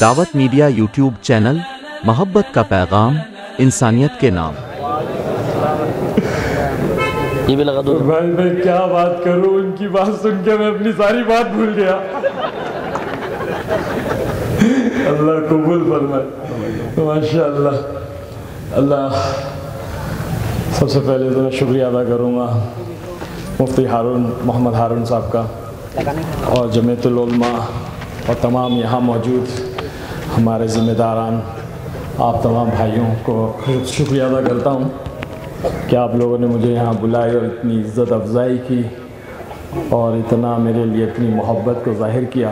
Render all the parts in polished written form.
دعوت media YouTube channel, محبت کا پیغام، انسانیت کے نام۔ یہ بھی لگا دو بھائی میں کیا بات کروں، ان کی بات سن کے میں اپنی ساری بات بھول گیا۔ اللہ قبول فرمائے، ماشاءاللہ۔ اللہ سب سے پہلے تو میں شکریہ ادا کروں گا مفتی محمد ہارون صاحب کا اور جمعیت العلماء اور تمام یہاں موجود ہمارے ذمہ داران، آپ تمام بھائیوں کو شکریہ ادا کرتا ہوں کہ آپ لوگوں نے مجھے یہاں بلائی اور اتنی عزت افزائی کی اور اتنا میرے لیے اپنی محبت کو ظاہر کیا۔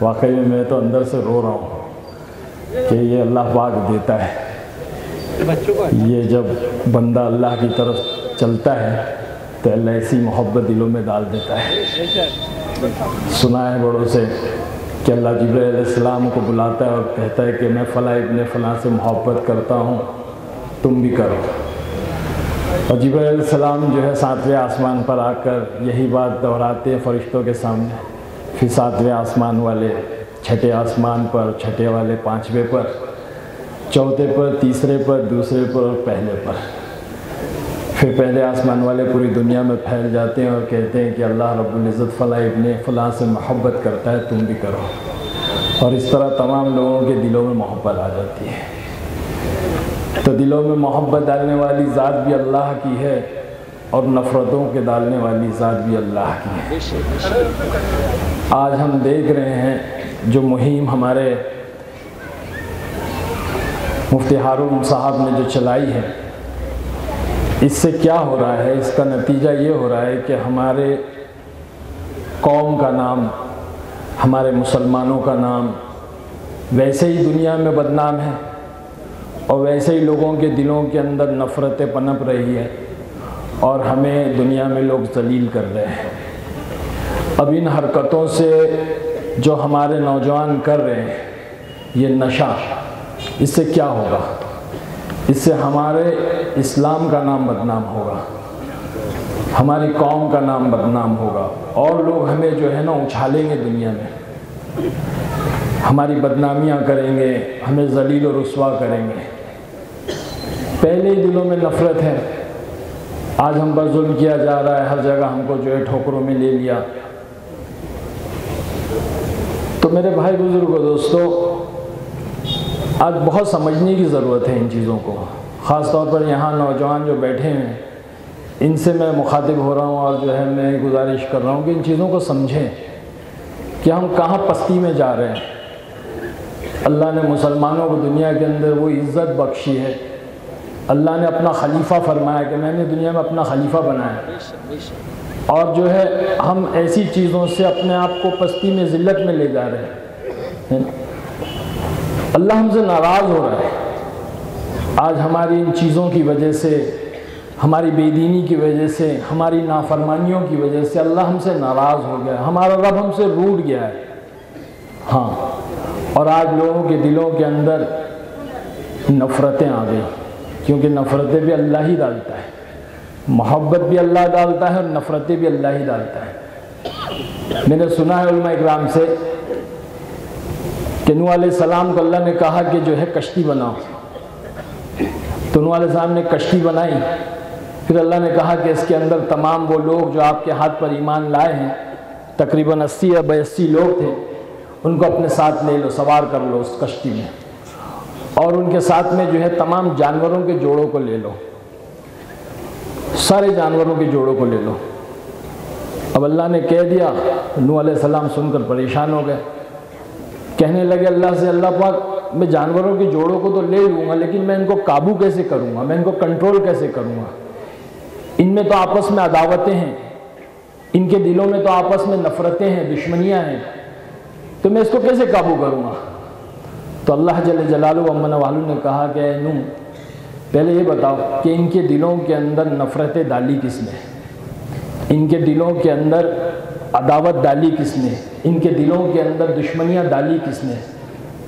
واقعی میں تو اندر سے رو رہا ہوں کہ یہ اللہ پاک دیتا ہے، یہ جب بندہ اللہ کی طرف چلتا ہے تو اللہ ایسی محبت دلوں میں ڈال دیتا ہے۔ سنا ہے بڑوں سے کہ اللہ جبرائیل علیہ السلام کو بلاتا ہے اور کہتا ہے کہ میں فلاں ابن فلاں سے محبت کرتا ہوں، تم بھی کرو۔ اور جبرائیل علیہ السلام جو ہے 7ویں آسمان پر آ کر یہی بات دہراتے ہیں فرشتوں کے سامنے، پھر 7ویں آسمان والے 6ٹھے آسمان پر، 6ٹھے والے 5ویں پر، 4تھے پر، 3رے پر، 2سرے پر اور پہلے پر۔ پھر پہلے آسمان والے پوری دنیا میں پھیل جاتے ہیں اور کہتے ہیں کہ اللہ رب العزت فلاں ابن فلاں سے محبت کرتا ہے، تم بھی کرو۔ اور اس طرح تمام لوگوں کے دلوں میں محبت آ جاتی ہے۔ تو دلوں میں محبت ڈالنے والی ذات بھی اللہ کی ہے اور نفرتوں کے ڈالنے والی ذات بھی اللہ کی ہے۔ آج ہم دیکھ رہے ہیں جو مہم ہمارے مفتی ہارون صاحب نے جو چلائی ہے، اس سے کیا ہو رہا ہے؟ اس کا نتیجہ یہ ہو رہا ہے کہ ہمارے قوم کا نام، ہمارے مسلمانوں کا نام ویسے ہی دنیا میں بدنام ہے اور ویسے ہی لوگوں کے دلوں کے اندر نفرتیں پنپ رہی ہے اور ہمیں دنیا میں لوگ ذلیل کر رہے ہیں۔ اب ان حرکتوں سے جو ہمارے نوجوان کر رہے ہیں، یہ نشہ، اس سے کیا ہوگا؟ اس سے ہمارے اسلام کا نام بدنام ہوگا، ہماری قوم کا نام بدنام ہوگا اور لوگ ہمیں جو ہے نا اچھالیں گے دنیا میں، ہماری بدنامیاں کریں گے، ہمیں ذلیل و رسوا کریں گے۔ پہلے ہی دلوں میں نفرت ہے، آج ہم پر ظلم کیا جا رہا ہے، ہر جگہ ہم کو جو ہے ٹھوکروں میں لے لیا۔ تو میرے بھائی بزرگوں، دوستو، آج بہت سمجھنے کی ضرورت ہے ان چیزوں کو، خاص طور پر یہاں نوجوان جو بیٹھے ہیں، ان سے میں مخاطب ہو رہا ہوں اور جو ہے میں گزارش کر رہا ہوں کہ ان چیزوں کو سمجھیں کہ ہم کہاں پستی میں جا رہے ہیں۔ اللہ نے مسلمانوں کو دنیا کے اندر وہ عزت بخشی ہے، اللہ نے اپنا خلیفہ فرمایا کہ میں نے دنیا میں اپنا خلیفہ بنایا، اور جو ہے ہم ایسی چیزوں سے اپنے آپ کو پستی میں ذلت میں لے جا رہے ہیں۔ اللہ ہم سے ناراض ہو رہا ہے۔ آج ہماری ان چیزوں کی وجہ سے، ہماری بے دینی کی وجہ سے، ہماری نافرمانیوں کی وجہ سے اللہ ہم سے ناراض ہو گیا، ہمارا رب ہم سے روٹھ گیا ہے۔ ہاں، اور آج لوگوں کے دلوں کے اندر نفرتیں آ گئی، کیونکہ نفرتیں بھی اللہ ہی ڈالتا ہے، محبت بھی اللہ ڈالتا ہے اور نفرتیں بھی اللہ ہی ڈالتا ہے۔ میں نے سنا ہے علماء اکرام سے کہ نوح علیہ السلام کو اللہ نے کہا کہ جو ہے کشتی بناؤ، تو نوح علیہ السلام نے کشتی بنائی، پھر اللہ نے کہا کہ اس کے اندر تمام وہ لوگ جو آپ کے ہاتھ پر ایمان لائے ہیں، تقریباً 80 یا 82 لوگ تھے، ان کو اپنے ساتھ لے لو، سوار کر لو اس کشتی میں، اور ان کے ساتھ میں جو ہے تمام جانوروں کے جوڑوں کو لے لو، سارے جانوروں کے جوڑوں کو لے لو۔ اب اللہ نے کہہ دیا، نوح علیہ السلام سن کر پریشان ہو گئے، کہنے لگے اللہ سے، اللہ پاک میں جانوروں کے جوڑوں کو تو لے لوں گا، لیکن میں ان کو قابو کیسے کروں گا، میں ان کو کنٹرول کیسے کروں گا؟ ان میں تو آپس میں عداوتیں ہیں، ان کے دلوں میں تو آپس میں نفرتیں ہیں، دشمنیاں ہیں، تو میں اس کو کیسے قابو کروں گا؟ تو اللہ جل جلالہ و عز و جل نے کہا کہ اے نوح، پہلے یہ بتاؤ کہ ان کے دلوں کے اندر نفرتیں ڈالی کس نے، ان کے دلوں کے اندر عداوت ڈالی کس نے، ان کے دلوں کے اندر دشمنیاں ڈالی کس نے؟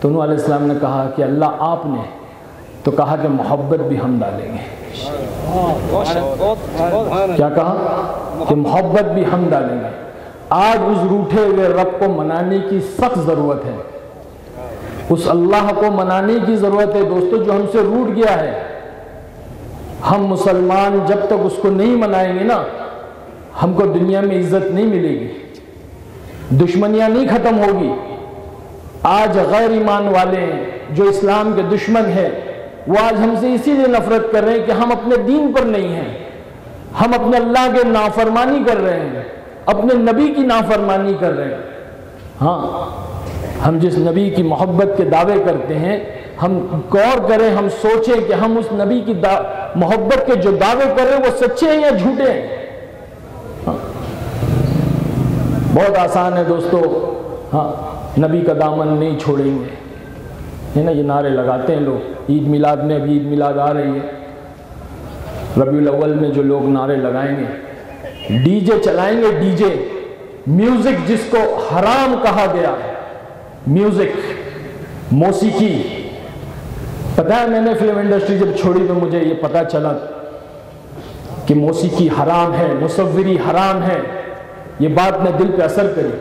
تو نوح علیہ السلام نے کہا کہ اللہ آپ نے، تو کہا کہ محبت بھی ہم ڈالیں گے۔ کیا کہا؟ کہ محبت بھی ہم ڈالیں گے۔ آج اس روٹھے ہوئے رب کو منانے کی سخت ضرورت ہے، اس اللہ کو منانے کی ضرورت ہے دوستو جو ہم سے روٹ گیا ہے. ہم مسلمان جب تک اس کو نہیں منائیں گے نا، ہم کو دنیا میں عزت نہیں ملے گی، دشمنیاں نہیں ختم ہوگی. آج غیر ایمان والے ہیں جو اسلام کے دشمن ہیں، وہ آج ہم سے اسی لیے نفرت کر رہے ہیں کہ ہم اپنے دین پر نہیں ہیں، ہم اپنے اللہ کے نافرمانی کر رہے ہیں، اپنے نبی کی نافرمانی کر رہے ہیں. ہاں، ہم جس نبی کی محبت کے دعوے کرتے ہیں، ہم غور کریں، ہم سوچیں کہ ہم اس نبی کی محبت کے جو دعوے کر رہے ہیں وہ سچے ہیں یا جھوٹے ہیں. بہت آسان ہے دوستو. ہاں، نبی کا دامن نہیں چھوڑیں گے، ہے نا، یہ نعرے لگاتے ہیں لوگ. عید میلاد میں ابھی عید میلاد آ رہی ہے، ربیع الاول میں جو لوگ نعرے لگائیں گے، ڈی جے چلائیں گے، ڈی جے میوزک جس کو حرام کہا گیا ہے، میوزک، موسیقی. پتہ ہے میں نے فلم انڈسٹری جب چھوڑی تو مجھے یہ پتہ چلا کہ موسیقی حرام ہے، مصوری حرام ہے. یہ بات نے دل پہ اثر کری.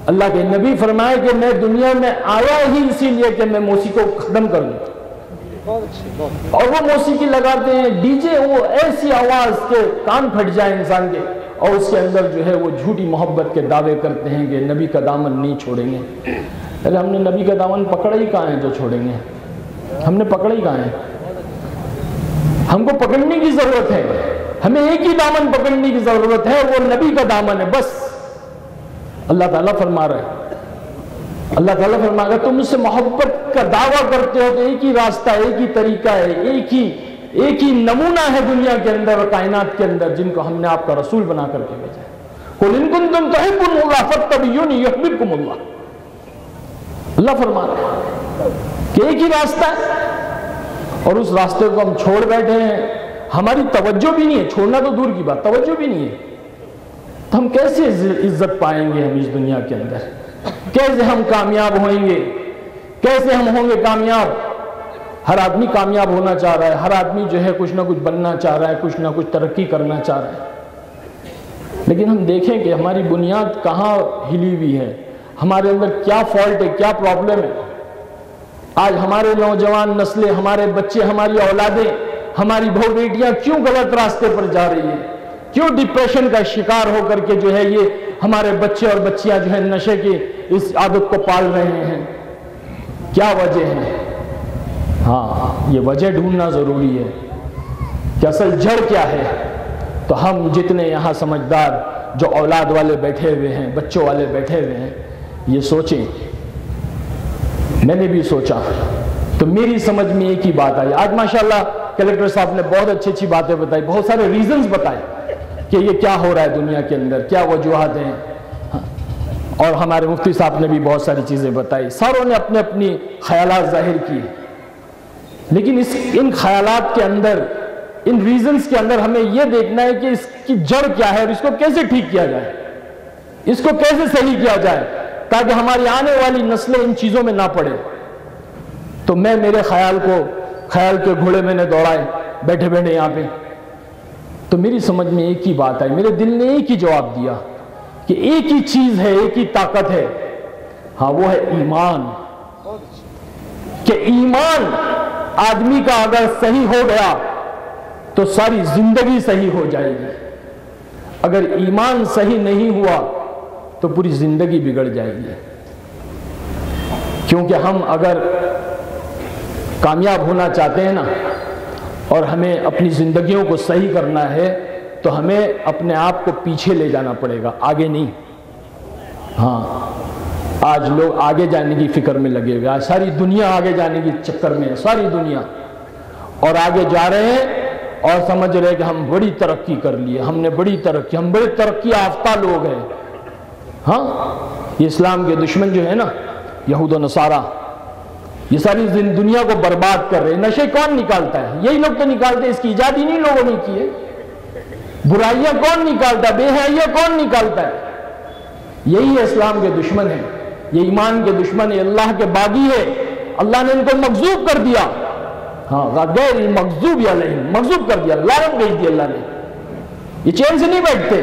اللہ کے نبی فرمائے کہ میں دنیا میں آیا ہی اسی لیے کہ میں موسیقی کو ختم کر دوں. اور وہ موسیقی لگاتے ہیں ڈی جے، وہ ایسی آواز کے کان پھٹ جائے انسان کے، اور اس کے اندر جو ہے وہ جھوٹی محبت کے دعوے کرتے ہیں کہ نبی کا دامن نہیں چھوڑیں گے. ارے ہم نے نبی کا دامن پکڑا ہی کہاں ہے جو چھوڑیں گے؟ ہم نے پکڑا ہی کہاں ہے؟ ہم کو پکڑنے کی ضرورت ہے، ہمیں ایک ہی دامن پکڑنے کی ضرورت ہے، وہ نبی کا دامن ہے بس. اللہ تعالیٰ فرما رہا ہے، اللہ تعالیٰ فرما رہا ہے تم مجھ سے محبت کا دعویٰ کرتے ہو تو ایک ہی راستہ، ایک ہی طریقہ ہے، ایک ہی نمونہ ہے دنیا کے اندر اور کائنات کے اندر جن کو ہم نے آپ کا رسول بنا کر کے بھیجا ہے. قُلْ إِن كُنتُمْ تُحِبُّونَ اللَّهَ فَاتَّبِعُونِي يُحْبِبْكُمُ اللَّهُ. اللہ فرما رہا ہے کہ ایک ہی راستہ ہے اور اس راستے کو ہم چھوڑ بیٹھے ہیں. ہماری توجہ بھی نہیں ہے، چھوڑنا تو دور کی بات، توجہ بھی نہیں ہے. تو ہم کیسے عزت پائیں گے ہم اس دنیا کے اندر؟ کیسے ہم کامیاب ہوئیں گے؟ کیسے ہم ہوں گے کامیاب؟ ہر آدمی کامیاب ہونا چاہ رہا ہے، ہر آدمی جو ہے کچھ نہ کچھ بننا چاہ رہا ہے، کچھ نہ کچھ ترقی کرنا چاہ رہا ہے. لیکن ہم دیکھیں کہ ہماری بنیاد کہاں ہلی ہوئی ہے، ہمارے اندر کیا فالٹ ہے، کیا پرابلم ہے. آج ہمارے نوجوان نسلیں، ہمارے بچے، ہماری اولادیں، ہماری بہو بیٹیاں کیوں غلط راستے پر جا رہی ہیں؟ کیوں ڈپریشن کا شکار ہو کر کے جو ہے یہ ہمارے بچے اور بچیاں جو ہے نشے کی اس عادت کو پال رہے ہیں؟ کیا وجہ ہے؟ ہاں، یہ وجہ ڈھونڈنا ضروری ہے کہ اصل جڑ کیا ہے. تو ہم جتنے یہاں سمجھدار جو اولاد والے بیٹھے ہوئے ہیں، بچوں والے بیٹھے ہوئے ہیں، یہ سوچیں. میں نے بھی سوچا تو میری سمجھ میں ایک ہی بات آئی. آج ماشاءاللہ کلیکٹر صاحب نے بہت اچھی اچھی باتیں بتائی، بہت سارے ریزنز بتائے کہ یہ کیا ہو رہا ہے دنیا کے اندر، کیا وجوہات ہیں. اور ہمارے مفتی صاحب نے بھی بہت ساری چیزیں بتائی، ساروں نے اپنے اپنی خیالات ظاہر کیے. لیکن ان خیالات کے اندر، ان ریزنز کے اندر ہمیں یہ دیکھنا ہے کہ اس کی جڑ کیا ہے اور اس کو کیسے ٹھیک کیا جائے، اس کو کیسے صحیح کیا جائے تاکہ ہماری آنے والی نسلیں ان چیزوں میں نہ پڑے. تو میں میرے خیال کے گھوڑے میں نے دوڑائے بیٹھے بیٹھے یہاں پہ، تو میری سمجھ میں ایک ہی بات آئی، میرے دل نے ایک ہی جواب دیا کہ ایک ہی چیز ہے، ایک ہی طاقت ہے. ہاں، وہ ہے ایمان. کہ ایمان آدمی کا اگر صحیح ہو گیا تو ساری زندگی صحیح ہو جائے گی. اگر ایمان صحیح نہیں ہوا تو پوری زندگی بگڑ جائے گی. کیونکہ ہم اگر کامیاب ہونا چاہتے ہیں نا، اور ہمیں اپنی زندگیوں کو صحیح کرنا ہے تو ہمیں اپنے آپ کو پیچھے لے جانا پڑے گا، آگے نہیں. ہاں، آج لوگ آگے جانے کی فکر میں لگے ہوئے، آج ساری دنیا آگے جانے کی چکر میں ہے، ساری دنیا. اور آگے جا رہے ہیں اور سمجھ رہے کہ ہم بڑی ترقی کر لیے، ہم نے بڑی ترقی، ہم بڑے ترقی یافتہ لوگ ہیں. ہاں، یہ اسلام کے دشمن جو ہے نا، یہود و نصارہ، یہ ساری دنیا کو برباد کر رہے ہیں. نشے کون نکالتا ہے؟ یہی لوگ تو نکالتے ہیں، اس کی ایجاد ہی نہیں لوگوں نے کی ہے. برائیاں کون نکالتا ہے؟ بے حیائی کون نکالتا ہے؟ یہی اسلام کے دشمن ہیں، یہ ایمان کے دشمن ہے، اللہ کے باغی ہے. اللہ نے ان کو مغضوب کر دیا. ہاں، غیر المغضوب علیہم، مغضوب کر دیا، لعنت بھیج دی اللہ نے. یہ چین سے نہیں بیٹھتے،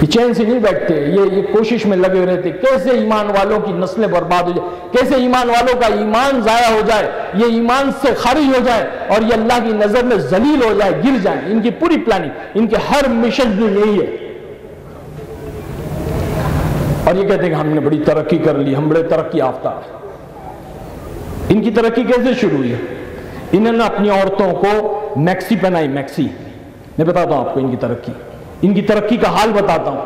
یہ چین سے نہیں بیٹھتے، یہ کوشش میں لگے رہتے کیسے ایمان والوں کی نسلیں برباد ہو جائے، کیسے ایمان والوں کا ایمان ضائع ہو جائے، یہ ایمان سے خارج ہو جائے اور یہ اللہ کی نظر میں ذلیل ہو جائے، گر جائیں۔ ان کی پوری پلاننگ، ان کے ہر مشن بھی یہی ہے۔ اور یہ کہتے ہیں کہ ہم نے بڑی ترقی کر لی، ہم بڑے ترقی یافتہ۔ ان کی ترقی کیسے شروع ہوئی؟ انہوں نے اپنی عورتوں کو میکسی پہنائی، میکسی۔ میں بتاتا ہوں آپ کو ان کی ترقی کا حال بتاتا ہوں۔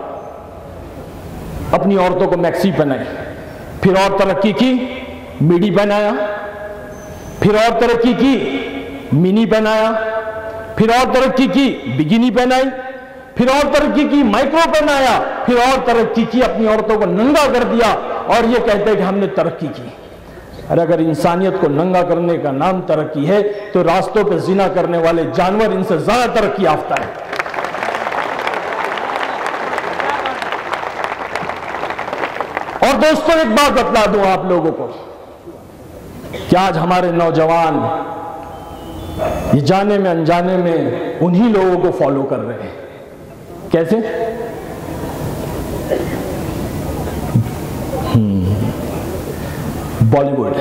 اپنی عورتوں کو میکسی پہنائی، پھر اور ترقی کی میڈی پہنایا، پھر اور ترقی کی منی پہنایا، پھر اور ترقی کی بگینی پہنائی، پھر اور ترقی کی مائکرو پہنایا، پھر اور ترقی کی اپنی عورتوں کو ننگا کر دیا اور یہ کہتے ہیں کہ ہم نے ترقی کی۔ اور اگر انسانیت کو ننگا کرنے کا نام ترقی ہے تو راستوں پہ زنا کرنے والے جانور ان سے زیادہ ترقی یافتہ ہے۔ اور دوستوں ایک بات بتلا دوں آپ لوگوں کو کہ آج ہمارے نوجوان یہ جانے میں انجانے میں انہی لوگوں کو فالو کر رہے ہیں۔ کیسے؟ بالی ووڈ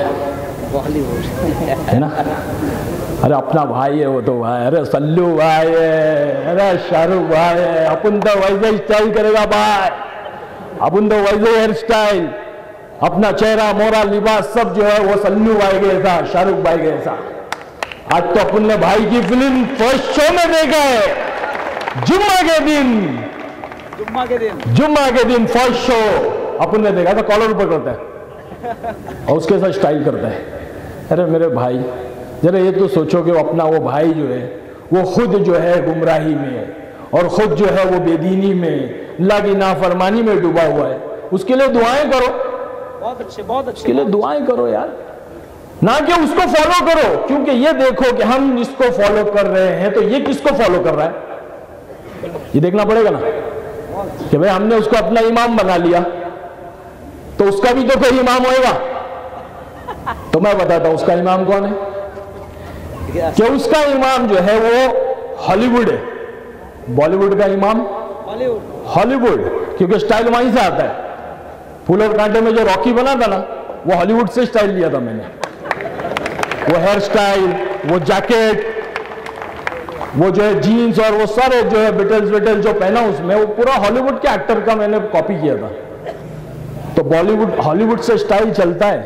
ہے نا، ارے اپنا بھائی ہے وہ تو بھائی، ارے سلو بھائی ہے، ارے شاہ رخ بھائی ہے، اپن تو ویسے اسٹائل کرے گا بھائی، اپن تو ویسے ہیئر اسٹائل، اپنا چہرہ مورا لباس سب جو ہے وہ سلو بھائی کے جیسا، شاہ رخ بھائی کے جیسا۔ آج تو اپن نے بھائی کی فلم فرسٹ شو میں دیکھا ہے، جمعہ کے دن فرسٹ شو اپن نے دیکھا تھا، کالر اوپر کرتا ہے اور اس کے ساتھ اسٹائل کرتا ہے۔ ارے میرے بھائی ذرا یہ تو سوچو کہ اپنا وہ بھائی جو ہے وہ خود جو ہے گمراہی میں اور خود جو ہے وہ بے دینی میں، اللہ کی نافرمانی میں ڈوبا ہوا ہے، اس کے لیے دعائیں کرو، اس کے لیے دعائیں کرو یار، نہ کہ اس کو فالو کرو، کیونکہ یہ دیکھو کہ ہم اس کو فالو کر رہے ہیں تو یہ کس کو فالو کر رہا ہے، یہ دیکھنا پڑے گا نا کہ بھئی ہم نے اس کو اپنا امام بنا لیا تو اس کا بھی تو کوئی امام ہوئے گا۔ تو میں بتاتا ہوں اس کا امام کون ہے، کہ اس کا امام جو ہے وہ ہالی ووڈ ہے۔ بالی ووڈ کا امام ہالی ووڈ، کیونکہ سٹائل وہیں سے آتا ہے۔ پھول اور کانٹے میں جو راکی بنا تھا نا وہ ہالی ووڈ سے سٹائل لیا تھا میں نے، وہ ہیئر سٹائل، وہ جیکٹ، وہ جو ہے جینز اور وہ سارے جو ہے بٹلز جو پہنا اس میں، وہ پورا ہالی ووڈ کے ایکٹر کا میں نے کاپی کیا تھا۔ تو بالی ووڈ ہالی ووڈ سے سٹائل چلتا ہے،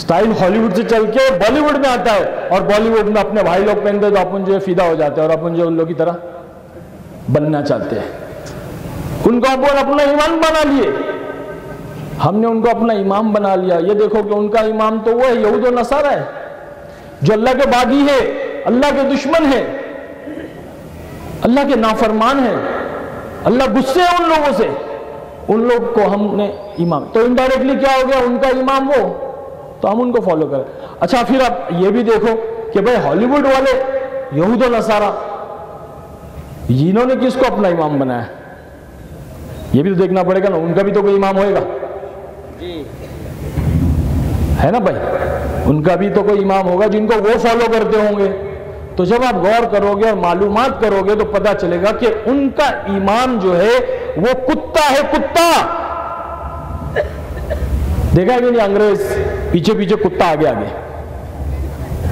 سٹائل ہالی ووڈ سے چل کے بالی ووڈ میں آتا ہے، اور بالی ووڈ میں اپنے بھائی لوگ پہنتے تو اپن جو ہے فیدا ہو جاتے ہیں اور اپن جو ان لوگ کی طرح بننا چاہتے ہیں۔ ان کو اپن اپنا امام بنا لیے، ہم نے ان کو اپنا امام بنا لیا۔ یہ دیکھو کہ ان کا امام تو وہ ہے یہود و نصارہ ہے، جو اللہ کے باغی ہے، اللہ کے دشمن ہے، اللہ کے نافرمان ہے، اللہ غصے ہے ان لوگوں سے، ان لوگ کو ہم نے امام، تو انڈائریکٹلی کیا ہو گیا، ان کا امام وہ، تو ہم ان کو فالو کریں۔ اچھا پھر آپ یہ بھی دیکھو کہ بھئی ہالی ووڈ والے یہود و نصارہ انہوں نے کس کو اپنا امام بنایا، یہ بھی تو دیکھنا پڑے گا نا، ان کا بھی تو کوئی امام ہوئے گا ہے نا بھائی، ان کا بھی تو کوئی امام ہوگا جن کو وہ فالو کرتے ہوں گے۔ تو جب آپ غور کرو گے اور معلومات کرو گے تو پتہ چلے گا کہ ان کا امام جو ہے وہ کتا ہے، کتا۔ دیکھا ہے کہ نہیں، انگریز پیچھے پیچھے کتا آگے آگے،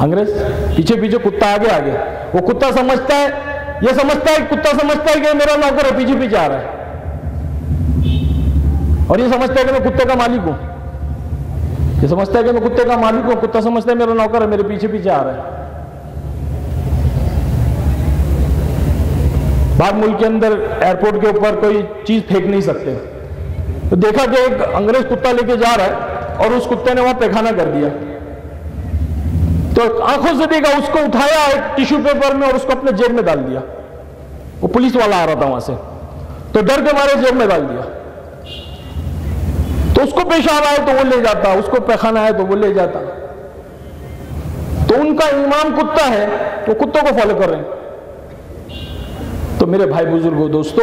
انگریز پیچھے پیچھے کتا آگے آگے، وہ کتا سمجھتا ہے، یہ سمجھتا ہے، کتا سمجھتا ہے کہ میرا نوکر ہے، پیچھے پیچھے آ رہا ہے، اور یہ سمجھتا ہے کہ میں کتے کا مالک ہوں، یہ سمجھتا ہے کہ میں کتے کا مالک ہوں، کتا سمجھتا ہے میرا نوکر ہے، میرے پیچھے پیچھے آ رہا ہے۔ بعض ملک کے اندر ایئرپورٹ کے اوپر کوئی چیز پھینک نہیں سکتے، تو دیکھا کہ ایک انگریز کتا لے کے جا رہا ہے اور اس کتے نے وہاں پیخانہ کر دیا، تو آنکھوں سے دیکھا، اس کو اٹھایا ایک ٹیشو پیپر میں اور اس کو اپنے جیب میں ڈال دیا، وہ پولیس والا آ رہا تھا وہاں سے، تو ڈر کے مارے جیب میں ڈال دیا، تو اس کو پیشاب آئے تو وہ لے جاتا، اس کو پیخانہ آئے تو وہ لے جاتا۔ تو ان کا امام کتا ہے، تو کتوں کو فالو کر رہے ہیں۔ تو میرے بھائی بزرگوں، دوستو،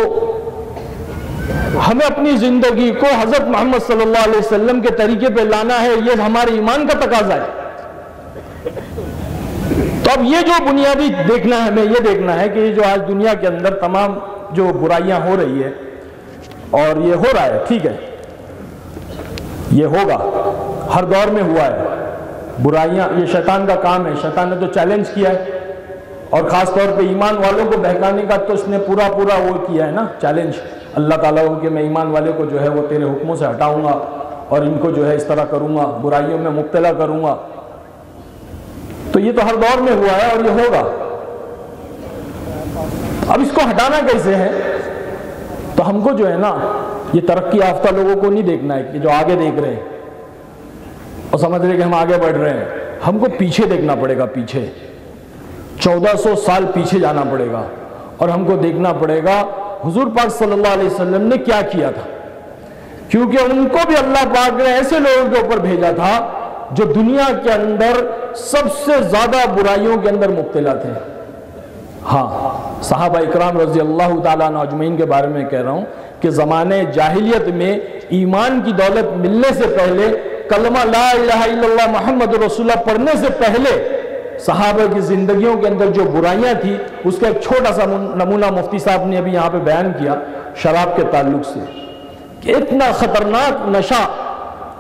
ہمیں اپنی زندگی کو حضرت محمد صلی اللہ علیہ وسلم کے طریقے پہ لانا ہے، یہ ہمارے ایمان کا تقاضا ہے۔ تو اب یہ جو بنیادی دیکھنا ہے، ہمیں یہ دیکھنا ہے کہ جو آج دنیا کے اندر تمام جو برائیاں ہو رہی ہے، اور یہ ہو رہا ہے، ٹھیک ہے، یہ ہوگا، ہر دور میں ہوا ہے، برائیاں، یہ شیطان کا کام ہے، شیطان نے تو چیلنج کیا ہے، اور خاص طور پہ ایمان والوں کو بہکانے کا تو اس نے پورا وہ کیا ہے نا، چیلنج اللہ تعالیٰ کو کہ میں ایمان والے کو جو ہے وہ تیرے حکموں سے ہٹاؤں گا اور ان کو جو ہے اس طرح کروں گا، برائیوں میں مبتلا کروں گا۔ تو یہ تو ہر دور میں ہوا ہے اور یہ ہوگا۔ اب اس کو ہٹانا کیسے ہے؟ تو ہم کو جو ہے نا یہ ترقی یافتہ لوگوں کو نہیں دیکھنا ہے کہ جو آگے دیکھ رہے ہیں اور سمجھ رہے کہ ہم آگے بڑھ رہے ہیں، ہم کو پیچھے دیکھنا پڑے گا، پیچھے 1400 سال پیچھے جانا پڑے گا، اور ہم کو دیکھنا پڑے گا حضور پاک صلی اللہ علیہ وسلم نے کیا کیا تھا، کیونکہ ان کو بھی اللہ پاک نے ایسے لوگوں کے اوپر بھیجا تھا جو دنیا کے اندر سب سے زیادہ برائیوں کے اندر مبتلا تھے۔ ہاں، صحابہ اکرام رضی اللہ تعالیٰ عنہ اجمعین کے بارے میں کہہ رہا ہوں کہ زمانے جاہلیت میں ایمان کی دولت ملنے سے پہلے، کلمہ لا الہ الا اللہ محمد رسول اللہ پڑھنے سے پہلے صحابہ کی زندگیوں کے اندر جو برائیاں تھی، اس کا ایک چھوٹا سا نمونہ مفتی صاحب نے ابھی یہاں پہ بیان کیا شراب کے تعلق سے، کہ اتنا خطرناک نشہ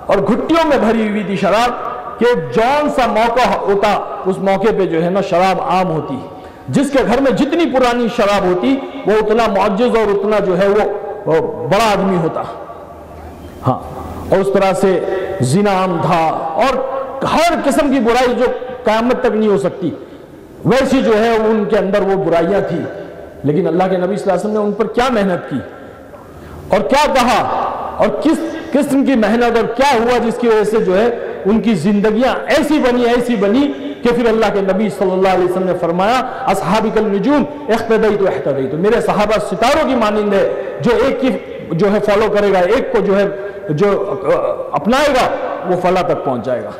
اور گھٹیوں میں بھری ہوئی تھی شراب کہ جون سا موقع ہوتا اس موقع پہ جو ہے نا شراب عام ہوتی، جس کے گھر میں جتنی پرانی شراب ہوتی وہ اتنا معجز اور اتنا جو ہے وہ بڑا آدمی ہوتا۔ ہاں، اور اس طرح سے زنا عام تھا اور ہر قسم کی برائی جو قیامت تک نہیں ہو سکتی ویسی جو ہے ان کے اندر وہ برائیاں تھی، لیکن اللہ کے نبی صلی اللہ علیہ وسلم نے ان پر کیا محنت کی اور کیا کہا اور کس قسم کی محنت اور کیا ہوا جس کی وجہ سے جو ہے ان کی زندگیاں ایسی بنی کہ پھر اللہ کے نبی صلی اللہ علیہ وسلم نے فرمایا اصحابی کالنجوم اقتدیت احتدیت، میرے صحابہ ستاروں کی مانند ہے، جو ایک کی جو ہے فالو کرے گا، ایک کو جو ہے جو اپنائے گا وہ فلاح تک پہنچ جائے گا۔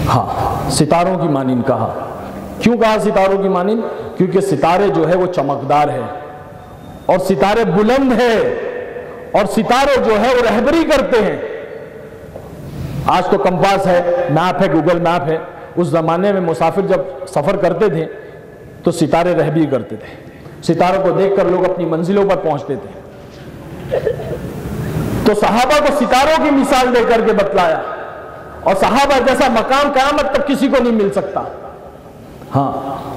ہاں، ستاروں کی مانند کہا، کیوں کہا ستاروں کی مانند؟ کیونکہ ستارے جو ہے وہ چمکدار ہے اور ستارے بلند ہے اور ستارے جو ہے وہ رہبری کرتے ہیں۔ آج تو کمپاس ہے، میپ ہے، گوگل میپ ہے، اس زمانے میں مسافر جب سفر کرتے تھے تو ستارے رہبری کرتے تھے، ستاروں کو دیکھ کر لوگ اپنی منزلوں پر پہنچتے تھے۔ تو صحابہ کو ستاروں کی مثال دے کر کے بتلایا، اور صحابہ جیسا مقام قیامت تک کسی کو نہیں مل سکتا۔ ہاں،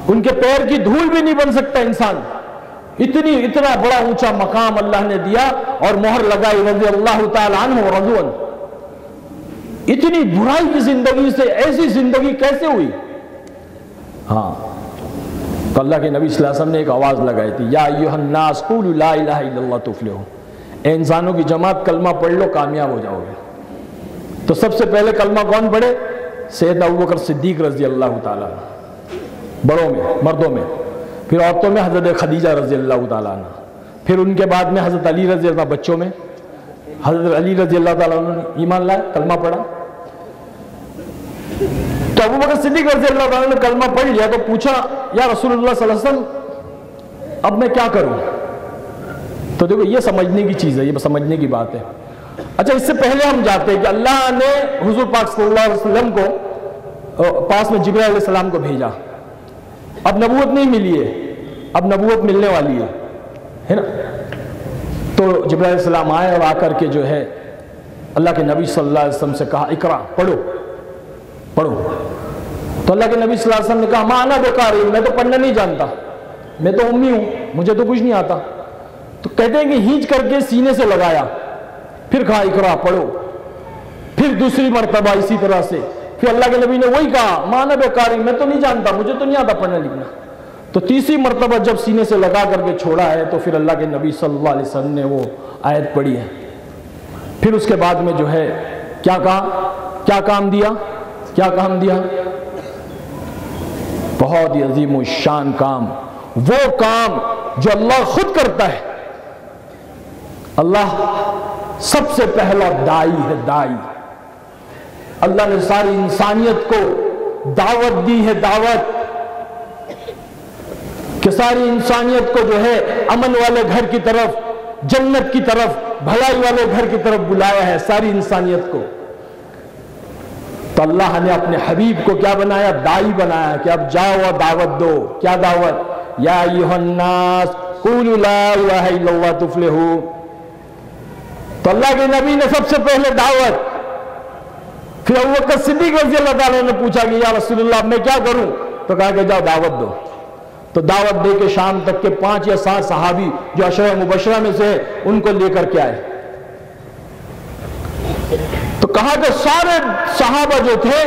ان کے پیر کی دھول بھی نہیں بن سکتا انسان، اتنا بڑا اونچا مقام اللہ نے دیا اور مہر لگائی رضی اللہ تعالی عنہ ورضوا عنہ۔ اتنی برائی کی زندگی سے ایسی زندگی کیسے ہوئی؟ ہاں، تو اللہ کے نبی صلی اللہ علیہ وسلم نے ایک آواز لگائی تھی، یا ایھا الناس قولوا لا الہ الا اللہ تفلحوا، اے انسانوں کی جماعت کلمہ پڑھ لو کامیاب ہو جاؤ گے۔ تو سب سے پہلے کلمہ کون پڑھے؟ سیدنا ابوبکر صدیق رضی اللہ تعالیٰ عنہ، بڑوں میں، مردوں میں، پھر عورتوں میں حضرت خدیجہ رضی اللہ تعالیٰ عنہ، پھر ان کے بعد میں حضرت علی رضی اللہ، بچوں میں حضرت علی رضی اللہ تعالیٰ عنہ نے ایمان لائے، کلمہ پڑھا۔ تو ابوبکر صدیق رضی اللہ تعالیٰ نے کلمہ پڑھ لیا تو پوچھا یا رسول اللہ صلی اللہ علیہ وسلم اب میں کیا کروں؟ تو دیکھو یہ سمجھنے کی چیز ہے، یہ سمجھنے کی بات ہے۔ اچھا، اس سے پہلے ہم جاتے ہیں کہ اللہ نے حضور پاک صلی اللہ علیہ وسلم کو پاس میں جبرائیل علیہ السلام کو بھیجا، اب نبوت نہیں ملی ہے، اب نبوت ملنے والی ہے نا۔ تو جبرائیل علیہ السلام آئے اور آ کر کے جو ہے اللہ کے نبی صلی اللہ علیہ وسلم سے کہا اقرا، پڑھو پڑھو۔ تو اللہ کے نبی صلی اللہ علیہ وسلم نے کہا ما انا بقاری، میں تو پڑھنا نہیں جانتا، میں تو امی ہوں، مجھے تو کچھ نہیں آتا۔ تو کہتے ہیں کہ ہینچ کر کے سینے سے لگایا، پھر کہا اقرا، پڑھو، پھر دوسری مرتبہ اسی طرح سے، پھر اللہ کے نبی نے وہی کہا ما انا بقاری، میں تو نہیں جانتا، مجھے تو نہیں آتا پڑھنا لکھنا۔ تو تیسری مرتبہ جب سینے سے لگا کر کے چھوڑا ہے تو پھر اللہ کے نبی صلی اللہ علیہ وسلم نے وہ آیت پڑھی ہے۔ پھر اس کے بعد میں جو ہے کیا کہا، کیا کام دیا، کیا کام دیا؟ بہت ہی عظیم و شان کام، وہ کام جو اللہ خود کرتا ہے۔ اللہ سب سے پہلا دائی ہے، دائی۔ اللہ نے ساری انسانیت کو دعوت دی ہے، دعوت کہ ساری انسانیت کو جو ہے امن والے گھر کی طرف، جنت کی طرف، بھلائی والے گھر کی طرف بلایا ہے ساری انسانیت کو۔ تو اللہ نے اپنے حبیب کو کیا بنایا؟ دائی بنایا کہ اب جاؤ اور دعوت دو۔ کیا دعوت؟ یا ایھا الناس قولوا لا الہ الا اللہ تفلحو. تو اللہ کے نبی نے سب سے پہلے دعوت. پھر ابو بکر صدیق رضی اللہ تعالیٰ نے پوچھا کہ یا رسول اللہ میں کیا کروں؟ تو کہا کہ جاؤ دعوت دو. تو دعوت دے کے شام تک کے 5 یا 7 صحابی جو عشرہ مبشرہ میں سے ان کو لے کر کے آئے. تو کہا کہ سارے صحابہ جو تھے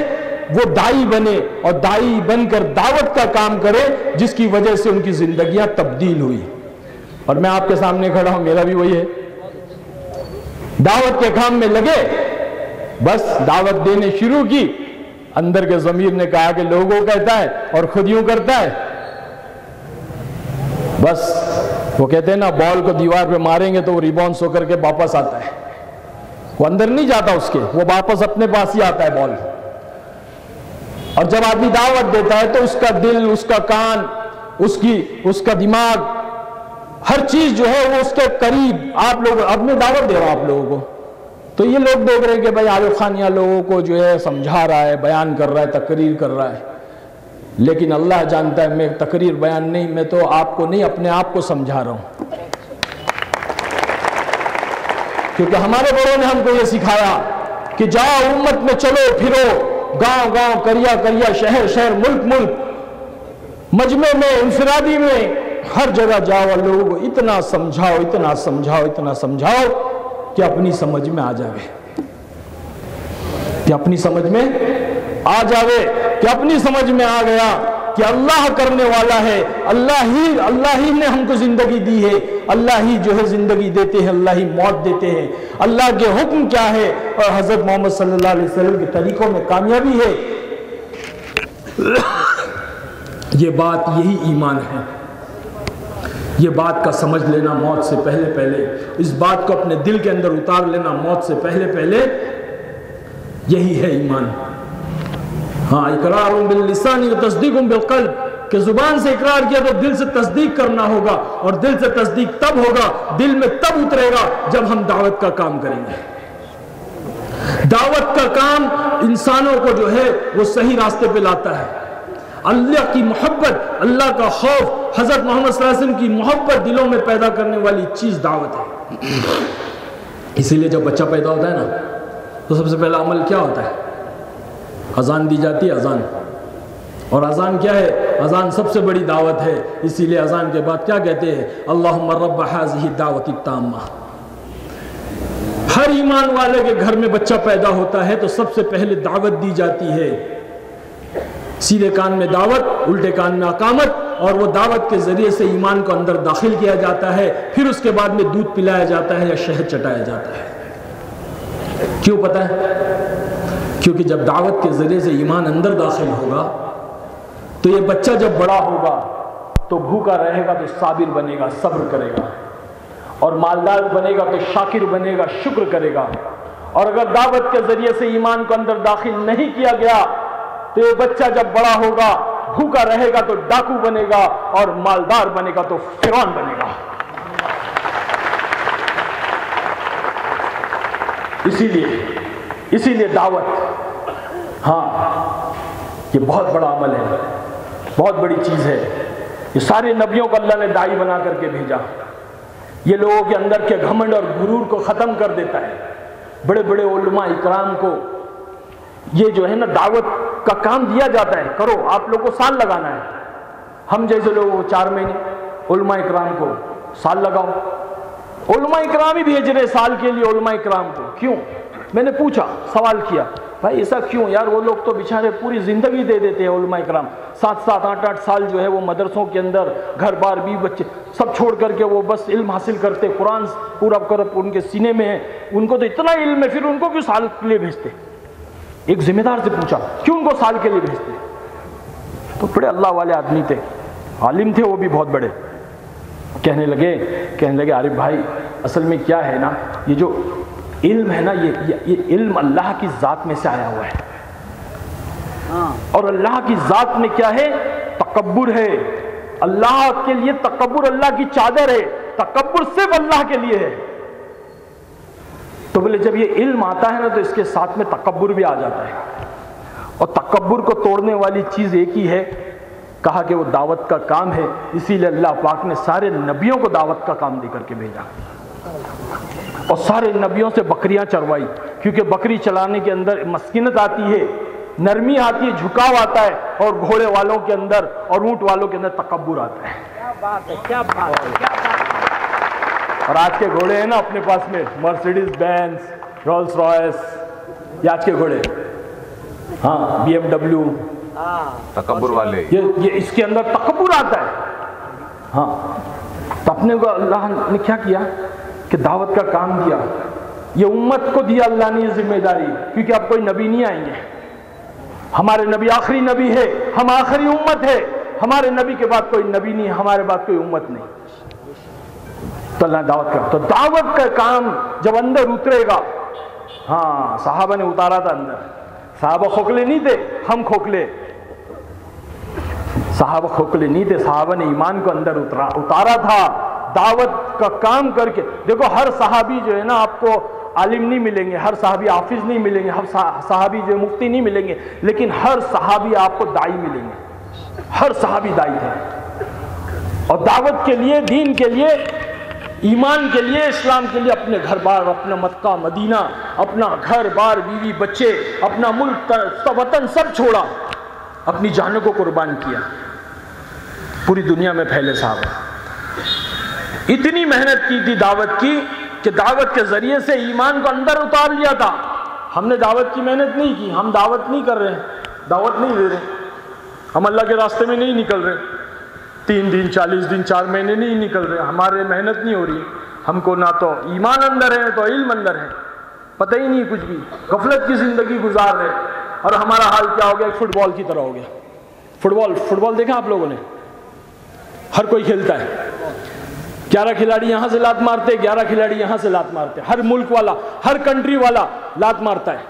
وہ دائی بنے اور دائی بن کر دعوت کا کام کرے جس کی وجہ سے ان کی زندگیاں تبدیل ہوئی. اور میں آپ کے سامنے کھڑا ہوں، میرا بھی وہی ہے. دعوت کے کام میں لگے، بس دعوت دینے شروع کی. اندر کے ضمیر نے کہا کہ لوگوں کہتا ہے اور خود یوں کرتا ہے. بس وہ کہتے ہیں نا بال کو دیوار پہ ماریں گے تو وہ ریباؤنس ہو کر کے واپس آتا ہے. وہ اندر نہیں جاتا اس کے، وہ واپس اپنے پاس ہی آتا ہے بال. اور جب آدمی دعوت دیتا ہے تو اس کا دل، اس کا کان، اس کا دماغ، ہر چیز جو ہے وہ اس کے قریب. آپ لوگ، اب میں دعوت دے رہا ہوں آپ لوگوں کو، تو یہ لوگ دیکھ رہے ہیں کہ بھائی عارف خان یہاں لوگوں کو جو ہے سمجھا رہا ہے، بیان کر رہا ہے، تقریر کر رہا ہے. لیکن اللہ جانتا ہے میں تقریر بیان نہیں، میں تو آپ کو نہیں اپنے آپ کو سمجھا رہا ہوں. کیونکہ ہمارے بڑوں نے ہم کو یہ سکھایا کہ جاؤ امت میں چلو پھرو، گاؤں گاؤں، کریا کریا، شہر شہر، ملک ملک، مجمع میں، انفرادی میں، ہر جگہ جاؤ اور لوگوں کو اتنا سمجھاؤ، اتنا سمجھاؤ، اتنا سمجھاؤ کہ اپنی سمجھ میں آ جاوے، کہ اپنی سمجھ میں آ جاوے، کہ اپنی سمجھ میں آ گیا کہ اللہ کرنے والا ہے. اللہ ہی نے ہم کو زندگی دی ہے. اللہ ہی جو ہے زندگی دیتے ہیں، اللہ ہی موت دیتے ہیں. اللہ کے حکم کیا ہے اور حضرت محمد صلی اللہ علیہ وسلم کے طریقوں میں کامیابی ہے. یہ بات، یہی ایمان ہے. یہ بات کا سمجھ لینا موت سے پہلے پہلے، اس بات کو اپنے دل کے اندر اتار لینا موت سے پہلے پہلے، یہی ہے ایمان. ہاں، اقرار باللسان و تصدیق بالقلب، کہ زبان سے اقرار کیا تو دل سے تصدیق کرنا ہوگا، اور دل سے تصدیق تب ہوگا، دل میں تب اترے گا جب ہم دعوت کا کام کریں گے. دعوت کا کام انسانوں کو جو ہے وہ صحیح راستے پہ لاتا ہے. اللہ کی محبت، اللہ کا خوف، حضرت محمد صلی اللہ علیہ وسلم کی محبت دلوں میں پیدا کرنے والی چیز دعوت ہے. اسی لیے جب بچہ پیدا ہوتا ہے نا تو سب سے پہلا عمل کیا ہوتا ہے؟ اذان دی جاتی ہے. اذان، اور اذان کیا ہے؟ اذان سب سے بڑی دعوت ہے. اسی لیے اذان کے بعد کیا کہتے ہیں؟ اللہم رب ھذہ الدعوۃ التامہ. ہر ایمان والے کے گھر میں بچہ پیدا ہوتا ہے تو سب سے پہلے دعوت دی جاتی ہے. سیدھے کان میں دعوت، الٹے کان میں اقامت، اور وہ دعوت کے ذریعے سے ایمان کو اندر داخل کیا جاتا ہے. پھر اس کے بعد میں دودھ پلایا جاتا ہے یا شہد چٹایا جاتا ہے. کیوں پتہ ہے؟ کیونکہ جب دعوت کے ذریعے سے ایمان اندر داخل ہوگا تو یہ بچہ جب بڑا ہوگا تو بھوکا رہے گا تو صابر بنے گا، صبر کرے گا، اور مالدار بنے گا تو شاکر بنے گا، شکر کرے گا. اور اگر دعوت کے ذریعے سے ایمان کو اندر داخل نہیں کیا گیا تو یہ بچہ جب بڑا ہوگا بھوکا رہے گا تو ڈاکو بنے گا، اور مالدار بنے گا تو فرعون بنے گا. اسی لیے دعوت، ہاں، یہ بہت بڑا عمل ہے، بہت بڑی چیز ہے. یہ سارے نبیوں کو اللہ نے داعی بنا کر کے بھیجا. یہ لوگوں کے اندر کے گھمنڈ اور غرور کو ختم کر دیتا ہے. بڑے بڑے علماء اکرام کو یہ جو ہے نا دعوت کا کام دیا جاتا ہے، کرو، آپ لوگوں کو سال لگانا ہے. ہم جیسے لوگوں کو 4 مہینے، علماء اکرام کو سال لگاؤ. علماء اکرام ہی بھیج رہے سال کے لیے علماء اکرام کو. کیوں؟ میں نے پوچھا، سوال کیا، بھائی ایسا کیوں یار؟ وہ لوگ تو بیچارے پوری زندگی دے دیتے ہیں علماء اکرام. 7-7 8-8 سال جو ہے وہ مدرسوں کے اندر گھر بار بھی بچے سب چھوڑ کر کے وہ بس علم حاصل کرتے. قرآن پورا کرپ ان کے سینے میں ہے، ان کو تو اتنا علم ہے، پھر ان کو کیوں سال کے لیے بھیجتے؟ ایک ذمہ دار سے پوچھا کیوں ان کو سال کے لیے بھیجتے؟ تو بڑے اللہ والے آدمی تھے، عالم تھے وہ بھی بہت بڑے. کہنے لگے عارف بھائی، اصل میں کیا ہے نا، یہ جو علم ہے نا، یہ علم اللہ کی ذات میں سے آیا ہوا ہے. اور اللہ کی ذات میں کیا ہے؟ تکبر ہے. اللہ کے لیے تکبر اللہ کی چادر ہے، تکبر صرف اللہ کے لیے ہے. تو بولے جب یہ علم آتا ہے نا تو اس کے ساتھ میں تکبر بھی آ جاتا ہے. اور تکبر کو توڑنے والی چیز ایک ہی ہے، کہا کہ وہ دعوت کا کام ہے، اسی لیے اللہ پاک نے سارے نبیوں کو دعوت کا کام دے کر کے بھیجا، اور سارے نبیوں سے بکریاں چروائی، کیونکہ بکری چلانے کے اندر مسکینت آتی ہے، نرمی آتی ہے، جھکاؤ آتا ہے، اور گھوڑے والوں کے اندر اور اونٹ والوں کے اندر تکبر آتا ہے۔ کیا بات ہے، کیا بات ہے، کیا بات ہے۔ اور آج کے گھوڑے ہیں نا اپنے پاس میں، مرسیڈیز بینز، رولز رائس، یہ آج کے گھوڑے، ہاں BMW، تکبر والے، یہ اس کے اندر تکبر آتا ہے۔ ہاں تو اپنے کو اللہ نے کیا کیا کہ دعوت کا کام دیا، یہ امت کو دیا اللہ نے یہ ذمہ داری، کیونکہ اب کوئی نبی نہیں آئیں گے، ہمارے نبی آخری نبی ہے، ہم آخری امت ہے، ہمارے نبی کے بعد کوئی نبی نہیں، ہمارے بعد کوئی امت نہیں، تو اللہ دعوت کا، تو دعوت کا کام جب اندر اترے گا، ہاں صحابہ نے اتارا تھا اندر، صحابہ کھوکھلے نہیں تھے، ہم کھوکھلے، صحابہ کھوکھلے نہیں تھے، صحابہ نے ایمان کو اندر اتارا تھا دعوت کا کام کر کے۔ دیکھو ہر صحابی جو ہے نا آپ کو عالم نہیں ملیں گے، ہر صحابی حافظ نہیں ملیں گے، ہر صحابی جو ہے مفتی نہیں ملیں گے، لیکن ہر صحابی آپ کو داعی ملیں گے، ہر صحابی داعی تھے، اور دعوت کے لیے، دین کے لیے، ایمان کے لیے، اسلام کے لیے اپنے گھر بار، اپنا مکہ مدینہ، اپنا گھر بار، بیوی بچے، اپنا ملک وطن سب چھوڑا، اپنی جانوں کو قربان کیا، پوری دنیا میں پھیلے صحابہ، اتنی محنت کی تھی دعوت کی کہ دعوت کے ذریعے سے ایمان کو اندر اتار لیا تھا۔ ہم نے دعوت کی محنت نہیں کی، ہم دعوت نہیں کر رہے ہیں، دعوت نہیں دے رہے، ہم اللہ کے راستے میں نہیں نکل رہے، 3 دن 40 دن 4 مہینے نہیں نکل رہے، ہمارے محنت نہیں ہو رہی، ہم کو نہ تو ایمان اندر ہے تو علم اندر ہے، پتہ ہی نہیں کچھ بھی، غفلت کی زندگی گزار رہے، اور ہمارا حال کیا ہو گیا؟ فٹ بال کی طرح ہو گیا۔ فٹ بال دیکھا آپ لوگوں نے؟ ہر کوئی کھیلتا ہے، 11 کھلاڑی یہاں سے لات مارتے، 11 کھلاڑی یہاں سے لات مارتے، ہر ملک والا، ہر کنٹری والا لات مارتا ہے۔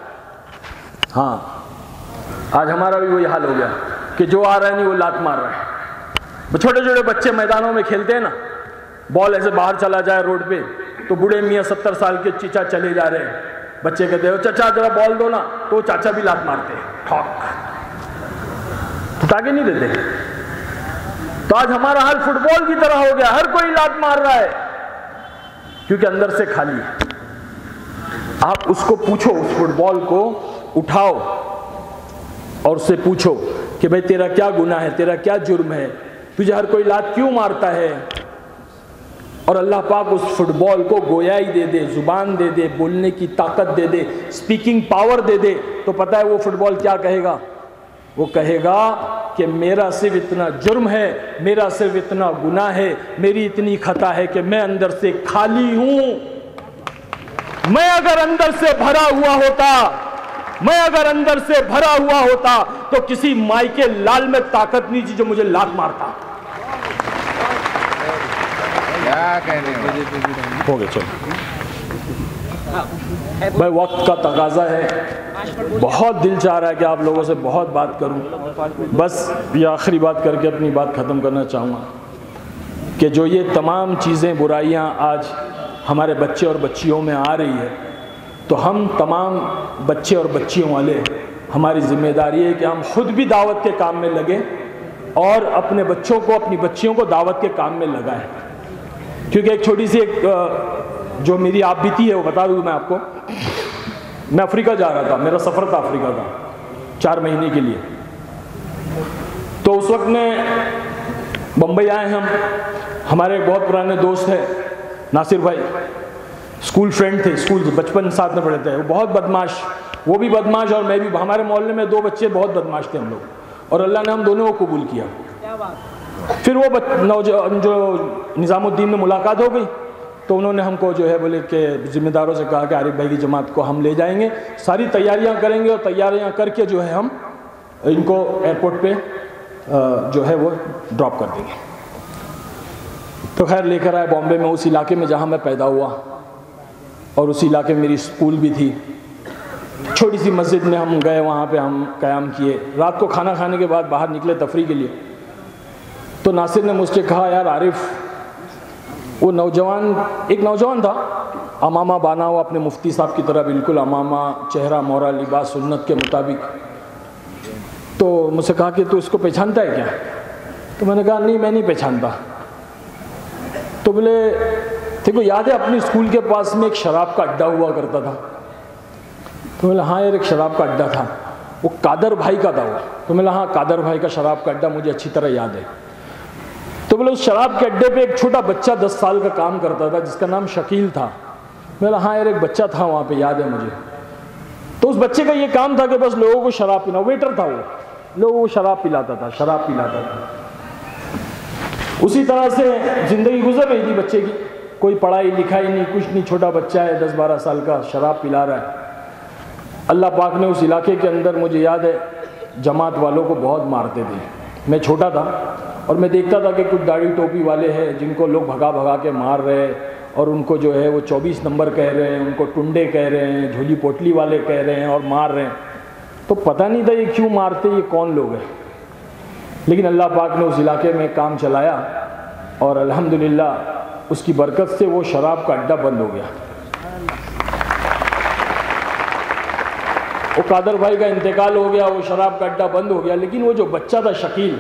ہاں آج ہمارا بھی وہی حال ہو گیا کہ جو آ رہا ہے نہیں وہ لات مار رہا ہے۔ چھوٹے چھوٹے بچے میدانوں میں کھیلتے ہیں نا، بال ایسے باہر چلا جائے روڈ پہ تو بوڑھے میاں 70 سال کے چچا چلے جا رہے ہیں، بچے کہتے ہیں چچا ذرا بال دو نا، تو چاچا بھی لات مارتے ہیں، ٹھاک، تو تاکہ نہیں دیتے۔ تو آج ہمارا حال فٹ بال کی طرح ہو گیا، ہر کوئی لات مار رہا ہے، کیونکہ اندر سے خالی ہے۔ آپ اس کو پوچھو، اس فٹ بال کو اٹھاؤ اور اس سے پوچھو کہ بھئی تیرا کیا گناہ ہے، تیرا کیا جرم ہے، تجھے ہر کوئی لات کیوں مارتا ہے؟ اور اللہ پاک اس فٹ بال کو گویائی دے دے، زبان دے دے، بولنے کی طاقت دے دے، سپیکنگ پاور دے دے، تو پتہ ہے وہ فٹ بال کیا کہے گا؟ وہ کہے گا کہ میرا صرف اتنا جرم ہے، میرا صرف اتنا گناہ ہے، میری اتنی خطا ہے کہ میں اندر سے خالی ہوں۔ میں اگر اندر سے بھرا ہوا ہوتا، میں اگر اندر سے بھرا ہوا ہوتا تو کسی مائی کے لال میں طاقت نہیں تھی جو مجھے لات مارتا۔ کیا کہنے ہو گئے، چلو بھائی وقت کا تقاضا ہے، بہت دل چاہ رہا ہے کہ آپ لوگوں سے بہت بات کروں، بس یہ آخری بات کر کے اپنی بات ختم کرنا چاہوں گا کہ جو یہ تمام چیزیں، برائیاں آج ہمارے بچے اور بچیوں میں آ رہی ہے، تو ہم تمام بچے اور بچیوں والے، ہماری ذمہ داری ہے کہ ہم خود بھی دعوت کے کام میں لگیں اور اپنے بچوں کو، اپنی بچیوں کو دعوت کے کام میں لگائیں۔ کیونکہ ایک چھوٹی سی جو میری آپ بیتی ہے وہ بتا دوں میں آپ کو، میں افریقہ جا رہا تھا، میرا سفر تھا افریقہ کا 4 مہینے کے لیے، تو اس وقت میں بمبئی آئے ہم، ہمارے ایک بہت پرانے دوست ہیں ناصر بھائی، اسکول فرینڈ تھے، اسکول بچپن ساتھ میں پڑھے تھے، وہ بہت بدماش، وہ بھی بدماش اور میں بھی، ہمارے محلے میں 2 بچے بہت بدماش تھے ہم لوگ، اور اللہ نے ہم دونوں کو قبول کیا۔ پھر وہ نوجوان جو نظام الدین میں ملاقات ہو گئی تو انہوں نے ہم کو جو ہے بولے کہ ذمہ داروں سے کہا کہ عارف بھائی کی جماعت کو ہم لے جائیں گے، ساری تیاریاں کریں گے اور تیاریاں کر کے جو ہے ہم ان کو ایئرپورٹ پہ جو ہے وہ ڈراپ کر دیں گے۔ تو خیر لے کر آئے بامبے میں، اس علاقے میں جہاں میں پیدا ہوا، اور اسی علاقے میں میری اسکول بھی تھی۔ چھوٹی سی مسجد میں ہم گئے، وہاں پہ ہم قیام کیے، رات کو کھانا کھانے کے بعد باہر نکلے تفریح کے لیے، تو ناصر نے مجھ سے کہا یار عارف، وہ نوجوان، ایک نوجوان تھا، امامہ بانا ہوا اپنے مفتی صاحب کی طرح، بالکل امامہ، چہرہ مورا، لباس سنت کے مطابق، تو مجھ سے کہا کہ تو اس کو پہچانتا ہے کیا؟ تو میں نے کہا نہیں میں نہیں پہچانتا. تو بولے دیکھو یاد ہے اپنی اسکول کے پاس میں ایک شراب کا اڈا ہوا کرتا تھا؟ تو میں نے ہاں یار ایک شراب کا اڈا تھا, وہ قادر بھائی کا تھا وہ. تو میں نے ہاں قادر بھائی کا شراب کا اڈا مجھے اچھی طرح یاد ہے. تو بولے اس شراب کے اڈے پہ ایک چھوٹا بچہ 10 سال کا کام کرتا تھا جس کا نام شکیل تھا. میں نے ہاں یار ایک بچہ تھا وہاں پہ, یاد ہے مجھے. تو اس بچے کا یہ کام تھا کہ بس لوگوں کو شراب پینا, ویٹر تھا وہ, لوگوں کو شراب پلاتا تھا. اسی طرح سے زندگی گزر رہی تھی بچے کی, کوئی پڑھائی لکھائی نہیں, کچھ نہیں, چھوٹا بچہ ہے 10-12 سال کا, شراب پلا رہا ہے. اللہ پاک نے اس علاقے کے اندر مجھے یاد ہے جماعت والوں کو بہت مارتے تھے. میں چھوٹا تھا اور میں دیکھتا تھا کہ کچھ داڑھی ٹوپی والے ہیں جن کو لوگ بھگا کے مار رہے, اور ان کو جو ہے وہ 24 نمبر کہہ رہے ہیں, ان کو ٹنڈے کہہ رہے ہیں, جھولی پوٹلی والے کہہ رہے ہیں اور مار رہے ہیں. تو پتہ نہیں تھا یہ کیوں مارتے, یہ کون لوگ ہیں. لیکن اللہ پاک نے اس علاقے میں کام چلایا اور الحمدللہ اس کی برکت سے وہ شراب کا اڈا بند ہو گیا. وہ قادر بھائی کا انتقال ہو گیا, وہ شراب کا اڈا بند ہو گیا. لیکن وہ جو بچہ تھا شکیل,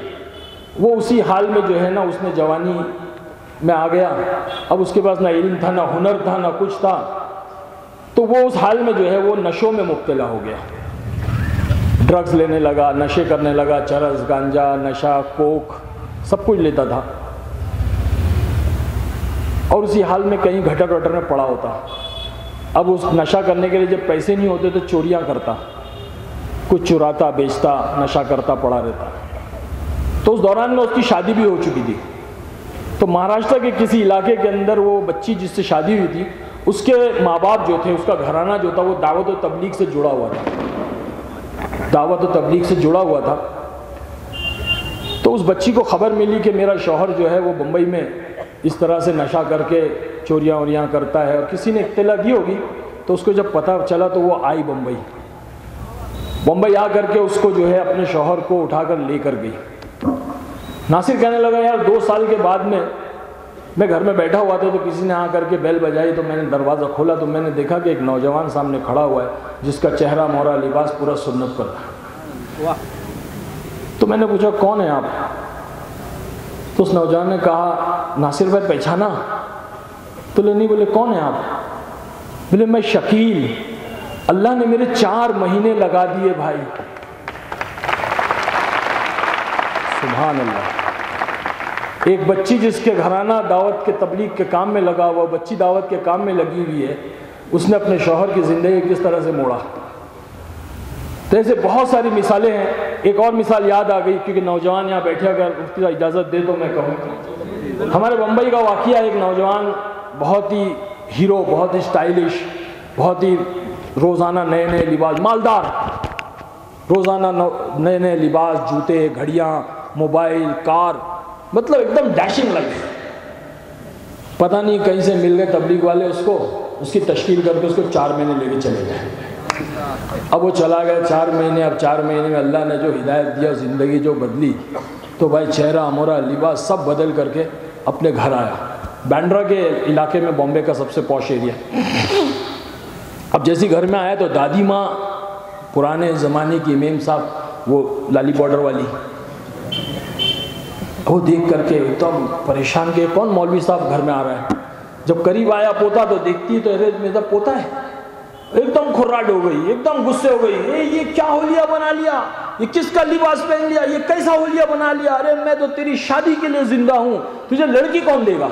وہ اسی حال میں جو ہے نا اس نے جوانی میں آ گیا. اب اس کے پاس نہ علم تھا, نہ ہنر تھا, نہ کچھ تھا. تو وہ اس حال میں جو ہے وہ نشوں میں مبتلا ہو گیا, ڈرگز لینے لگا, نشے کرنے لگا, چرس, گانجا, نشہ, کوک, سب کچھ لیتا تھا. اور اسی حال میں کہیں گھٹر وٹر میں پڑا ہوتا. اب اس نشہ کرنے کے لیے جب پیسے نہیں ہوتے تو چوریاں کرتا, کچھ چراتا, بیچتا, نشہ کرتا پڑا رہتا. تو اس دوران میں اس کی شادی بھی ہو چکی تھی. تو مہاراشٹر کے کسی علاقے کے اندر وہ بچی جس سے شادی ہوئی تھی, اس کے ماں باپ جو تھے, اس کا گھرانہ جو تھا وہ دعوت و تبلیغ سے جڑا ہوا تھا. تو اس بچی کو خبر ملی کہ میرا شوہر جو ہے وہ بمبئی میں اس طرح سے نشہ کر کے چوریاں ووریاں کرتا ہے, اور کسی نے اطلاع دی ہوگی. تو اس کو جب پتہ چلا تو وہ آئی بمبئی آ کر کے اس کو جو ہے اپنے شوہر کو اٹھا کر لے کر گئی. ناصر کہنے لگا یار 2 سال کے بعد میں گھر میں بیٹھا ہوا تھا تو کسی نے آ کر کے بیل بجائی, تو میں نے دروازہ کھولا تو میں نے دیکھا کہ ایک نوجوان سامنے کھڑا ہوا ہے جس کا چہرہ مہرا لباس پورا سنت پر تھا. تو میں نے پوچھا کون ہے آپ؟ تو اس نوجوان نے کہا ناصر بھائی پہچانا؟ تو نہیں. بولے کون ہے آپ؟ بولے میں شکیل, اللہ نے میرے 4 مہینے لگا دیے بھائی. سبحان اللہ. ایک بچی جس کے گھرانہ دعوت کے تبلیغ کے کام میں لگا ہوا, بچی دعوت کے کام میں لگی ہوئی ہے, اس نے اپنے شوہر کی زندگی کس طرح سے موڑا. تو ایسے بہت ساری مثالیں ہیں. ایک اور مثال یاد آ گئی کیونکہ نوجوان یہاں بیٹھے, اگر مفتی صاحب اجازت دے تو میں کہوں. ہمارے بمبئی کا واقعہ, ایک نوجوان بہت ہی ہیرو, بہت ہی اسٹائلش, بہت ہی روزانہ نئے لباس, مالدار, روزانہ نئے لباس, جوتے, گھڑیاں, موبائل, کار, مطلب ایک دم ڈیشنگ لائف. پتہ نہیں کہیں سے مل گئے تبلیغ والے اس کو, اس کی تشکیل کر کے اس کو 4 مہینے لے کے چلے گئے. اب وہ چلا گیا 4 مہینے. اب 4 مہینے میں اللہ نے جو ہدایت دیا, زندگی جو بدلی, تو بھائی چہرہ مورا لباس سب بدل کر کے اپنے گھر آیا. بینڈرا کے علاقے میں, بامبے کا سب سے پوش ایریا. اب جیسی گھر میں آیا تو دادی ماں, پرانے زمانے کی امام صاحب, وہ لالی بارڈر والی, وہ دیکھ کر کے ایک دم پریشان کہ کون مولوی صاحب گھر میں آ رہا ہے. جب قریب آیا پوتا تو دیکھتی تو میرا پوتا ہے. ایک دم کھراٹ ہو گئی, ایک دم غصے ہو گئی. یہ کیا ہولیہ بنا لیا, یہ کس کا لباس پہن لیا, یہ کیسا ہولیہ بنا لیا, ارے میں تو تیری شادی کے لیے زندہ ہوں, تجھے لڑکی کون دے گا؟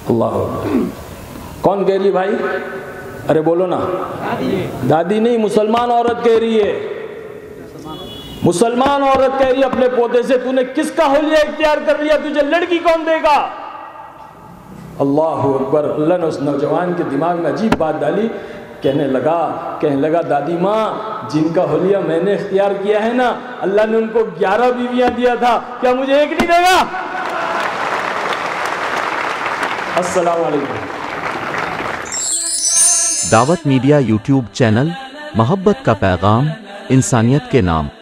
اللہ کون کہہ رہی بھائی؟ ارے بولو نا. دادی نہیں, مسلمان عورت کہہ رہی ہے. مسلمان عورت کہہ رہی ہے اپنے پوتے سے, تو نے کس کا حلیہ اختیار کر لیا, تجھے لڑکی کون دے گا؟ اللہ اکبر. اللہ نے اس نوجوان کے دماغ میں عجیب بات ڈالی. کہنے لگا دادی ماں, جن کا حلیہ میں نے اختیار کیا ہے نا, اللہ نے ان کو 11 بیویاں دیا تھا, کیا مجھے ایک نہیں دے گا؟ السلام علیکم. دعوت میڈیا یوٹیوب چینل, محبت کا پیغام, انسانیت کے نام.